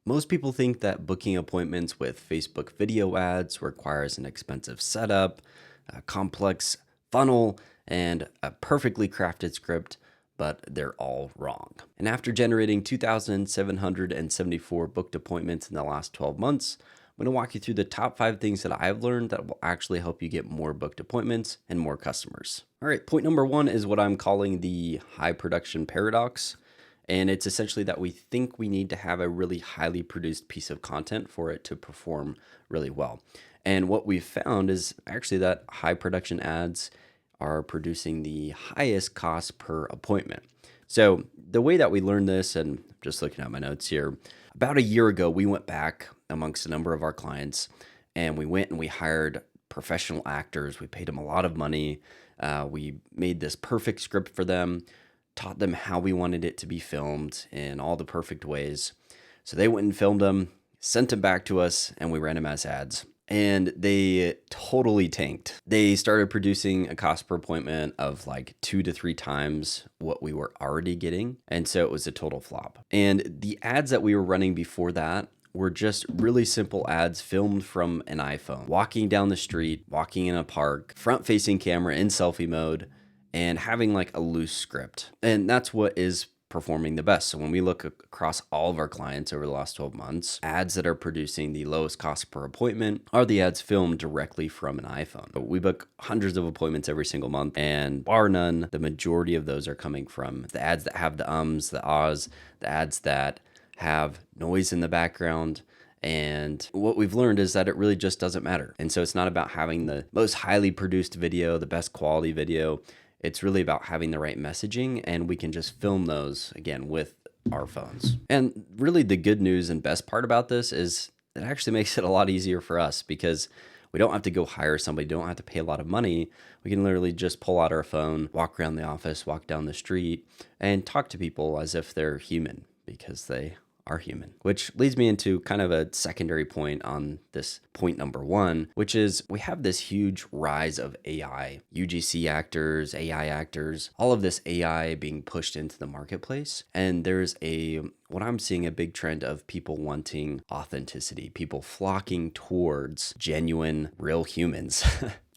Most people think that booking appointments with Facebook video ads requires an expensive setup, a complex funnel, and a perfectly crafted script, but they're all wrong. And after generating 2,774 booked appointments in the last 12 months, I'm going to walk you through the top 5 things that I've learned that will actually help you get more booked appointments and more customers. All right, point number 1 is what I'm calling the high production paradox. And it's essentially that we think we need to have a really highly produced piece of content for it to perform really well. And what we've found is actually that high production ads are producing the highest cost per appointment. So the way that we learned this, and just looking at my notes here, about a year ago, we went back amongst a number of our clients and we went and we hired professional actors. We paid them a lot of money. We made this perfect script for them, taught them how we wanted it to be filmed in all the perfect ways. So they went and filmed them, sent them back to us, and we ran them as ads. And they totally tanked. They started producing a cost per appointment of like 2 to 3 times what we were already getting. And so it was a total flop. And the ads that we were running before that were just really simple ads filmed from an iPhone, walking down the street, walking in a park, front-facing camera in selfie mode, and having like a loose script. And that's what is performing the best. So when we look across all of our clients over the last 12 months, ads that are producing the lowest cost per appointment are the ads filmed directly from an iPhone. But we book hundreds of appointments every single month, and bar none, the majority of those are coming from the ads that have the ums, the ahs, the ads that have noise in the background. And what we've learned is that it really just doesn't matter. And so it's not about having the most highly produced video, the best quality video. It's really about having the right messaging, and we can just film those again with our phones. And really the good news and best part about this is it actually makes it a lot easier for us because we don't have to go hire somebody, don't have to pay a lot of money. We can literally just pull out our phone, walk around the office, walk down the street, and talk to people as if they're human because they are human. Which leads me into kind of a secondary point on this point number 1, which is we have this huge rise of AI, UGC actors, AI actors, all of this AI being pushed into the marketplace. And there's what I'm seeing a big trend of people wanting authenticity, people flocking towards genuine, real humans.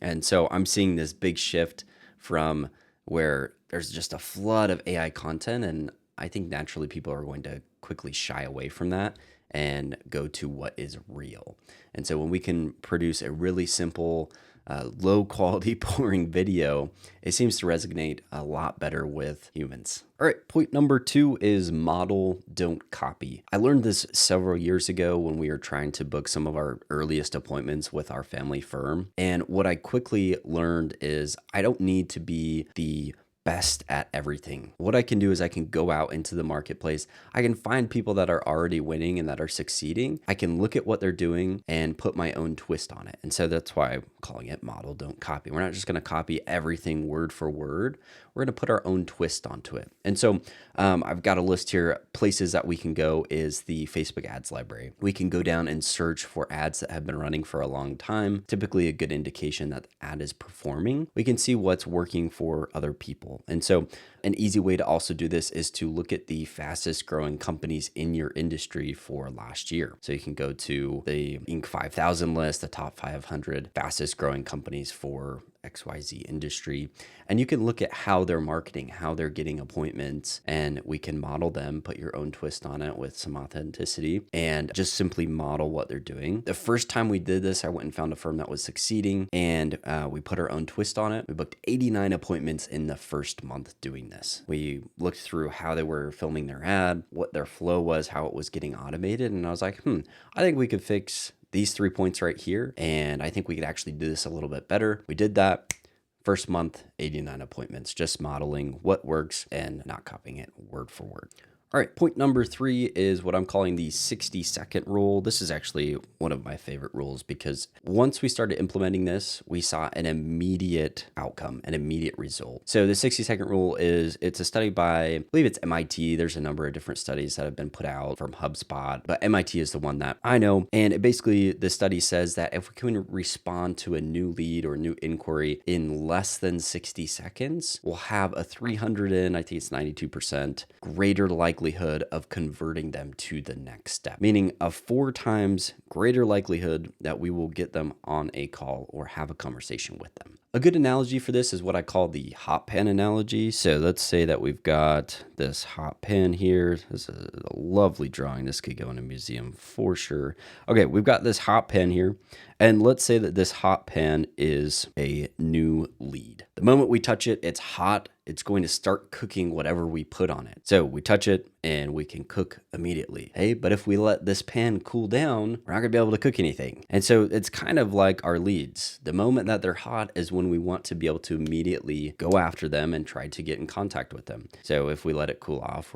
And so I'm seeing this big shift from where there's just a flood of AI content, and I think naturally people are going to quickly shy away from that and go to what is real. And so when we can produce a really simple, low quality, boring video, it seems to resonate a lot better with humans. All right, point number 2 is model, don't copy. I learned this several years ago when we were trying to book some of our earliest appointments with our family firm. And what I quickly learned is I don't need to be the best at everything. What I can do is I can go out into the marketplace. I can find people that are already winning and that are succeeding. I can look at what they're doing and put my own twist on it. And so that's why I'm calling it model, don't copy. We're not just going to copy everything word for word. We're going to put our own twist onto it. And so I've got a list here. Places that we can go is the Facebook ads library. We can go down and search for ads that have been running for a long time. Typically a good indication that the ad is performing. We can see what's working for other people. And so an easy way to also do this is to look at the fastest growing companies in your industry for last year. So you can go to the Inc. 5000 list, the top 500 fastest growing companies for XYZ industry. And you can look at how they're marketing, how they're getting appointments, and we can model them, put your own twist on it with some authenticity, and just simply model what they're doing. The first time we did this, I went and found a firm that was succeeding, and we put our own twist on it. We booked 89 appointments in the first month doing this. We looked through how they were filming their ad, what their flow was, how it was getting automated, and I was like, I think we could fix these 3 points right here, and I think we could actually do this a little bit better. We did that. First month, 89 appointments, just modeling what works and not copying it word for word. All right, point number 3 is what I'm calling the 60-second rule. This is actually one of my favorite rules because once we started implementing this, we saw an immediate outcome, an immediate result. So the 60-second rule it's a study by, I believe it's MIT. There's a number of different studies that have been put out from HubSpot, but MIT is the one that I know. And the study says that if we can respond to a new lead or new inquiry in less than 60 seconds, we'll have a 392% greater likelihood likelihood of converting them to the next step, meaning a 4 times greater likelihood that we will get them on a call or have a conversation with them. A good analogy for this is what I call the hot pan analogy. So let's say that we've got this hot pan here. This is a lovely drawing. This could go in a museum for sure. Okay, we've got this hot pan here. And let's say that this hot pan is a new lead. The moment we touch it, it's hot. It's going to start cooking whatever we put on it. So we touch it and we can cook immediately. Hey, but if we let this pan cool down, we're not gonna be able to cook anything. And so it's kind of like our leads. The moment that they're hot is when we want to be able to immediately go after them and try to get in contact with them. So if we let it cool off,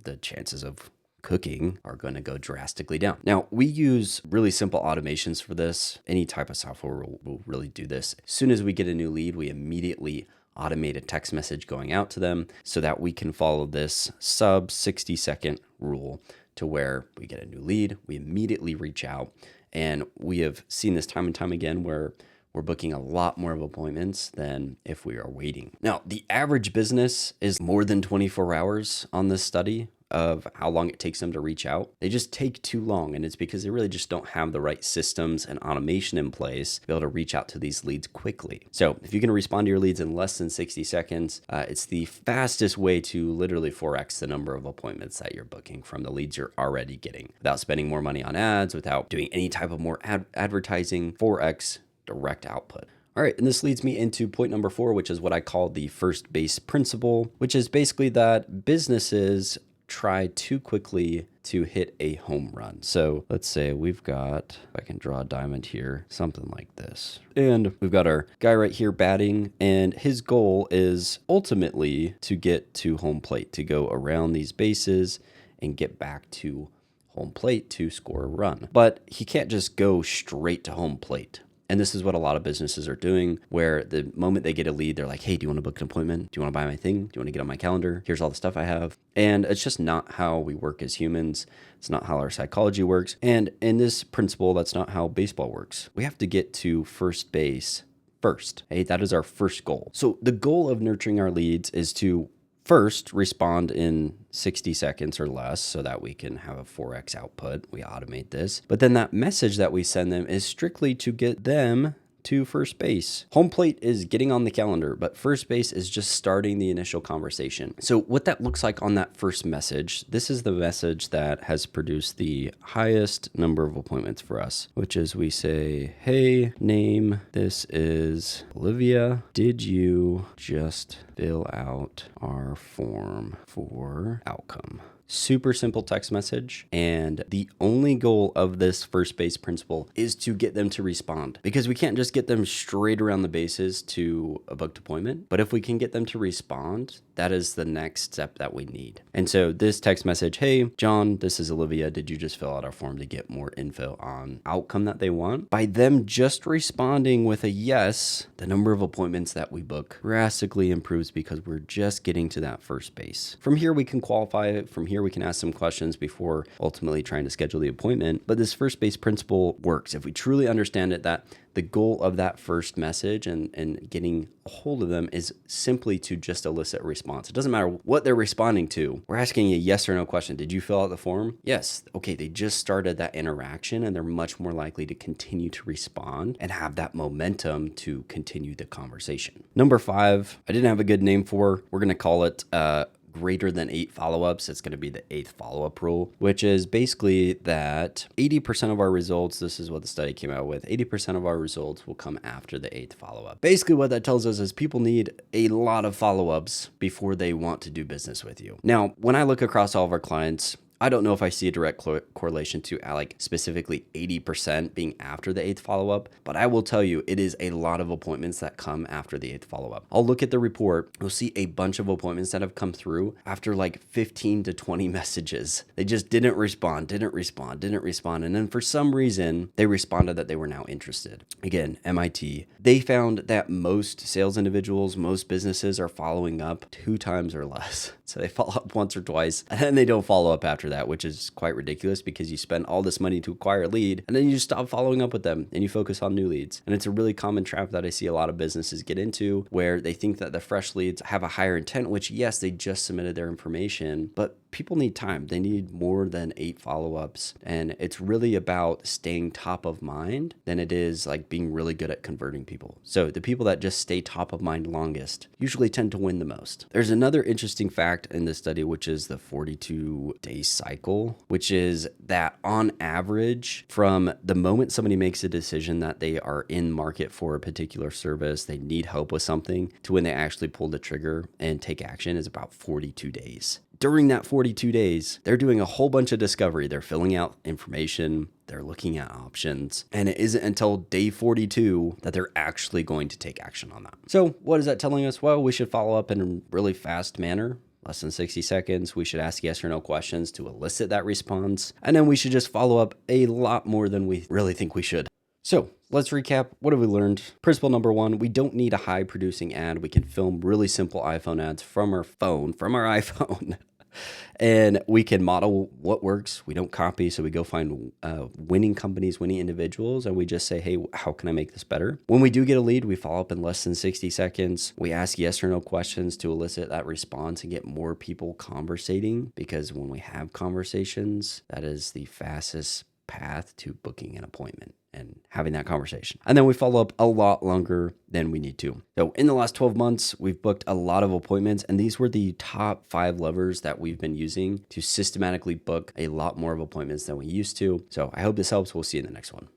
the chances of cooking are going to go drastically down. Now, we use really simple automations for this. Any type of software will really do this. As soon as we get a new lead, we immediately automate a text message going out to them so that we can follow this sub 60-second rule to where we get a new lead, we immediately reach out. And we have seen this time and time again where we're booking a lot more of appointments than if we are waiting. Now, the average business is more than 24 hours on this study of how long it takes them to reach out. They just take too long, and it's because they really just don't have the right systems and automation in place to be able to reach out to these leads quickly. So if you can respond to your leads in less than 60 seconds, it's the fastest way to literally 4x the number of appointments that you're booking from the leads you're already getting without spending more money on ads, without doing any type of more advertising. 4x direct output. All right, and this leads me into point number 4, which is what I call the first base principle, which is basically that businesses try too quickly to hit a home run. So let's say we've got, if I can draw a diamond here, something like this. And we've got our guy right here batting, and his goal is ultimately to get to home plate, to go around these bases and get back to home plate to score a run. But he can't just go straight to home plate. And this is what a lot of businesses are doing, where the moment they get a lead, they're like, hey, do you want to book an appointment? Do you want to buy my thing? Do you want to get on my calendar? Here's all the stuff I have. And it's just not how we work as humans. It's not how our psychology works. And in this principle, that's not how baseball works. We have to get to first base first. Hey, that is our first goal. So the goal of nurturing our leads is to first respond in 60 seconds or less so that we can have a 4x output. We automate this. But then that message that we send them is strictly to get them to first base. Home plate is getting on the calendar, but first base is just starting the initial conversation. So what that looks like on that first message, this is the message that has produced the highest number of appointments for us, which is we say, hey, name, this is Olivia. Did you just fill out our form for outcome? Super simple text message. And the only goal of this first base principle is to get them to respond, because we can't just get them straight around the bases to a booked appointment. But if we can get them to respond, that is the next step that we need. And so this text message, hey, John, this is Olivia. Did you just fill out our form to get more info on outcome that they want? By them just responding with a yes, the number of appointments that we book drastically improves because we're just getting to that first base. From here, we can qualify it. From here, we can ask some questions before ultimately trying to schedule the appointment. But this first base principle works if we truly understand it, that the goal of that first message and getting a hold of them is simply to just elicit a response. It doesn't matter what they're responding to. We're asking a yes or no question. Did you fill out the form? Yes. Okay, they just started that interaction and they're much more likely to continue to respond and have that momentum to continue the conversation. Number 5, I didn't have a good name for. We're going to call it greater than 8 follow-ups. It's going to be the 8th follow-up rule, which is basically that 80% of our results, this is what the study came out with, 80% of our results will come after the 8th follow-up. Basically what that tells us is people need a lot of follow-ups before they want to do business with you. Now, when I look across all of our clients, I don't know if I see a direct correlation to like specifically 80% being after the 8th follow-up, but I will tell you it is a lot of appointments that come after the 8th follow-up. I'll look at the report. You'll see a bunch of appointments that have come through after like 15 to 20 messages. They just didn't respond. And then for some reason, they responded that they were now interested. Again, MIT. They found that most sales individuals, most businesses are following up 2 times or less. So they follow up once or twice, and then they don't follow up after that, which is quite ridiculous because you spend all this money to acquire a lead and then you just stop following up with them and you focus on new leads. And it's a really common trap that I see a lot of businesses get into, where they think that the fresh leads have a higher intent, which yes, they just submitted their information, but people need time. They need more than 8 follow-ups. And it's really about staying top of mind than it is like being really good at converting people. So the people that just stay top of mind longest usually tend to win the most. There's another interesting fact in this study, which is the 42-day cycle, which is that on average, from the moment somebody makes a decision that they are in market for a particular service, they need help with something, to when they actually pull the trigger and take action is about 42 days. During that 42 days, they're doing a whole bunch of discovery. They're filling out information, they're looking at options, and it isn't until day 42 that they're actually going to take action on that. So what is that telling us? Well, we should follow up in a really fast manner. Less than 60 seconds. We should ask yes or no questions to elicit that response. And then we should just follow up a lot more than we really think we should. So let's recap. What have we learned? Principle number 1, we don't need a high producing ad. We can film really simple iPhone ads from our phone, from our iPhone. And we can model what works. We don't copy. So we go find winning companies, winning individuals, and we just say, hey, how can I make this better? When we do get a lead, we follow up in less than 60 seconds. We ask yes or no questions to elicit that response and get more people conversating, because when we have conversations, that is the fastest path to booking an appointment and having that conversation. And then we follow up a lot longer than we need to. So in the last 12 months, we've booked a lot of appointments, and these were the top 5 levers that we've been using to systematically book a lot more of appointments than we used to. So I hope this helps. We'll see you in the next one.